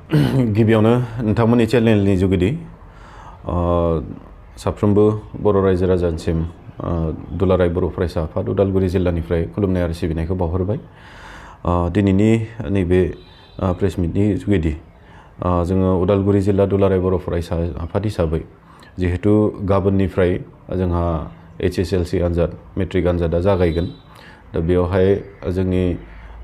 गिबियावनो नोंथांमोननि चेनेलनि जुगिदि साफ्रोमबो बर' रायजो राजानिसिम दुलाराय बर' फरायसा आफाद उदालगुरि जिल्लानिफ्राय खुलुमनाय आरो सिबिनायखौ बावहरबाय। दिनैनि नैबे प्रेस मिटनि जुगिदि जोङो उदालगुरि जिल्ला दुलाराय बर' फरायसा आफाद हिसाबै जिहेतु गाबोननिफ्राय जोंहा HSLC आनजाद मेट्रिक आनजादा जागायगोन। दा बेवहाय जोंनि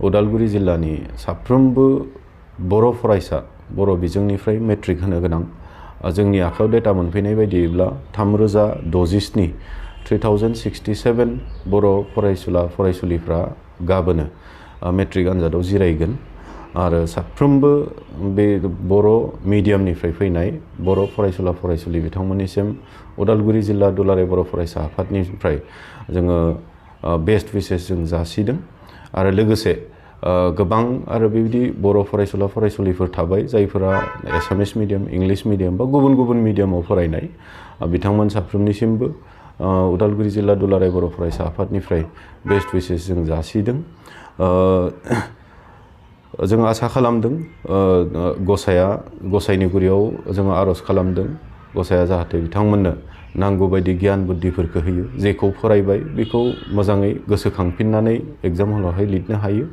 उदालगुरि जिल्लानि साफ्रोमबो बर' फरायसा बर' बिजोंनिफ्राय मेट्रिक होनो गोनां जोंनि आखायाव डेटा मोनफैनाय बायदिब्ला 3067 बर' फरायसुला फरायसुलिफ्रा गाबोनो मेट्रिक आनजादाव जिरायगोन आरो साफ्रोमबो बे बर' मिडियामनिफ्राय फैनाय बर' फरायसुला फरायसुलि बिथांमोननिसिम उदालगुरि जिल्ला दुलाराय बर' फरायसा आफादनिफ्राय जोङो बेस्ट विशेस जों जासिदों आरो लोगोसे गोबां आरो बेबायदि बर' फरायसुला फरायसुलिफोर थाबाय जायफोरा एसामिस मिडियाम इंलिश मिडियाम बा गुबुन गुबुन मिडियामाव फरायनाय बिथांमोन साफ्रोमनिसिमबो उदालगुरि जिल्ला दुलाराय बर' फरायसा आफादनिफ्राय बेस्ट विशेस जों जासिदों। जों आसा खालामदों गसाइनि गुरियाव जोङो आर'ज खालामदों गसाइया जाहाथे बिथांमोननो नांगौ बायदि गियान बुद्धिफोरखौ होयो जेखौ फरायबाय बेखौ मोजाङै गोसोखांफिननानै एग्जाम हलावहाय लिरनो हायो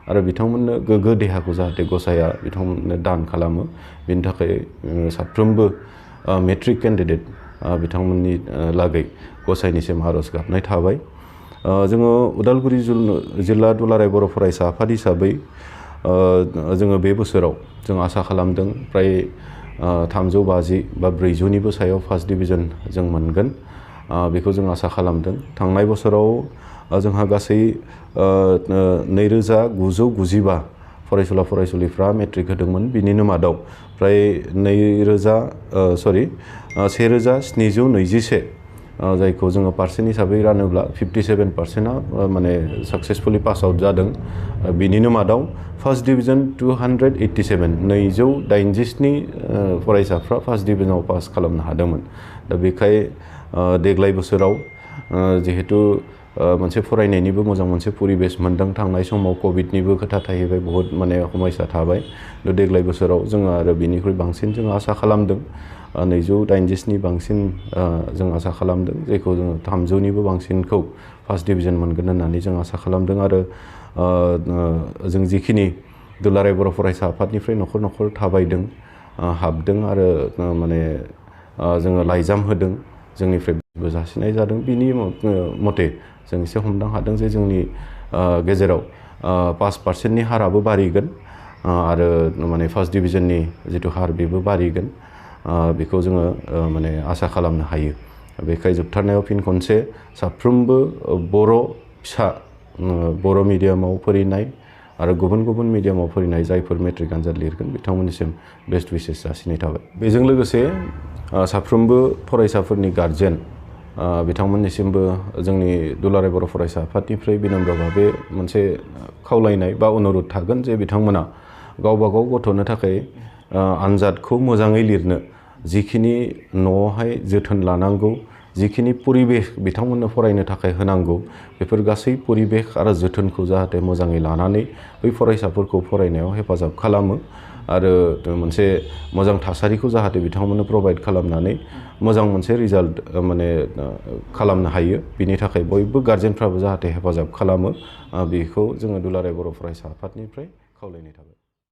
आरो बिथांमोननो गोग्गो देहाखौ जाहाथे गसाइया बिथांमोननो दान खालामो बेनि थाखाय साफ्रोमबो मेट्रिक केन्डिडेट बिथांमोननि लागै गसाइनिसिम आर'ज गाबनाय थाबाय। जोङो उदालगुरि जिल्ला दुलाराय बर' फरायसा आफाद हिसाबै जोङो बे बोसोराव जों आसा खालामदों फ्राय 350 बा 400निबो सायाव फार्स्ट डिभिजन जों मोनगोन बेखौ जों आसा खालामदों। थांनाय बोसोराव जोंहा गासै 2995 फरायसुला फरायसुलिफ्रा मेट्रिक होदोंमोन बिनिनो मादाव फ्राय 1721 जायखौ जोङो पार्सेन्ट हिसाबै रानोब्ला 57%आ माने साक्सेसफुलि पास आउट जादों। बिनिनो मादाव फार्स्ट डिभिजन 287 फरायसाफ्रा फार्स्ट डिभिजनाव पास खालामनो हादोंमोन। दा बेखाय देग्लाय बोसोराव जिहेतु मोनसे फरायनायनिबो मोजां मोनसे परिबेस मोनदों थांनाय समाव कभिडनिबो खोथा थाहैबाय बहुत माने समयसा थाबाय। देग्लाय बोसोराव जोङो आरो बिनिख्रुइ बांसिन जों आसा खालामदों 287नि बांसिन जों आसा खालामदों जायखौ जोङो 300निबो बांसिनखौ फार्स्ट डिभिजन मोनगोन होननानै जों आसा खालामदों आरो जों जिखिनि दुलाराय बर' फरायसा आफादनिफ्राय न'खर न'खर थाबायदों हाबदों आरो माने जोङो लाइजाम होदों जोंनिफ्राय जासिनाय जादों बिनि मथे जों एसे हमदां हादों जे जोंनि गेजेराव 5%नि हाराबो बारिगोन आरो माने फार्स्ट डिभिजननि जिथु हार बेबो बारिगोन बेखौ जोङो माने आसा खालामनो हायो। बेखाय जोबथारनायाव फिन खनसे साफ्रोमबो बर' फिसा बर' मिडियामाव फरायनाय आरो गुबुन गुबुन मिडियामाव फरायनाय जायफोर मेट्रिक आनजाद लिरगोन बिथांमोननिसिम बेस्ट विशेस जासिनाय थाबाय। बेजों लोगोसे साफ्रोमबो फरायसाफोरनि गार्जेन बिथांमोननिसिमबो जोंनि दुलाराय बर' फरायसा आफादनिफ्राय बिनम्र भाबै मोनसे खावलायनाय बा अनुरद थागोन जे बिथांमोना गावबा गाव गथ'नो थाखाय आनजादखौ मोजाङै लिरनो जिखिनि न'आवहाय जोथोन लानांगौ जिखिनि परिबेस बिथांमोननो फरायनो थाखाय होनांगौ बेफोर गासै परिबेस आरो जोथोनखौ जाहाथे मोजाङै लानानै बै फरायसाफोरखौ फरायनायाव हेफाजाब खालामो आरो मोनसे मोजां थासारिखौ जाहाथे बिथांमोननो प्रभाइड खालामनानै मोजां मोनसे रिजाल्ट माने खालामनो हायो बिनि थाखाय बयबो गार्जेनफ्राबो जाहाथे हेफाजाब खालामो बेखौ जोङो दुलाराय बर' फरायसा आफादनिफ्राय खावलायनाय थाबाय।